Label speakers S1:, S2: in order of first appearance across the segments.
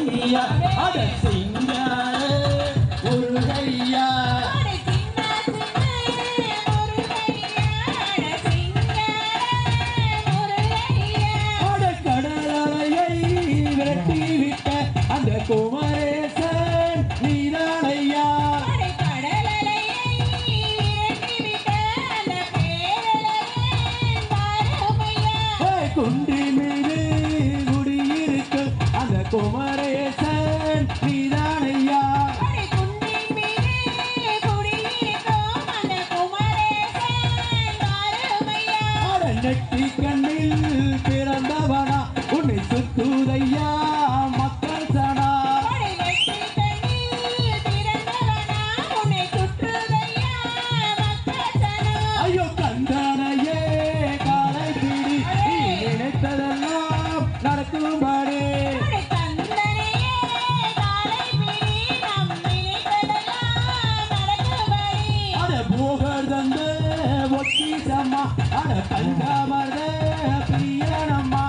S1: முருகையா அட சிங்கார முருகையா அட கடலையை விரட்டி விட்ட அந்த குமரேசன் நீதானையா குன்றி மீது குடியிருக்கு அந்த குமரேசன் நீதானையா நெற்றி கண்ணில் பிறந்தவனா உன்னை சுத்துதையா மக்கள் சனா ஐயோ கந்தனையே காலை பிடி நினைத்ததெல்லாம் நடக்கும்படி அட போகர் தந்த ஒக்கீசம்மா அட பஞ்சாமர்த பிரியனம்மா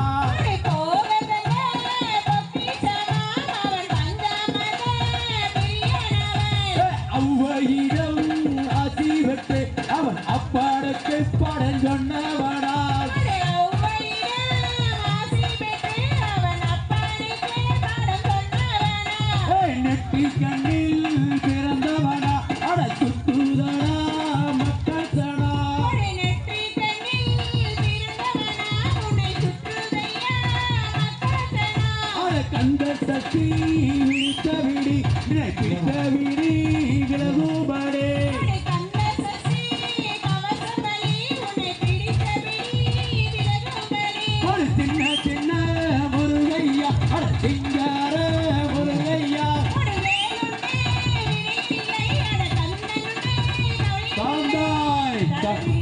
S1: அவ்வையிடம் ஆசி வெட்டு அவன் அப்பாடுக்கு படம் சொன்னவனா நெற்றி கண்ணில் பிறந்தவனா அட சுத்துதடா மக்கள் சனா கந்த சக்தி விழித்த விடி நினைப்பித்த விடி விலகுபடே ஒரு சின்ன சின்ன முருகையா அட சிங்கார முருகையா சாந்தாய்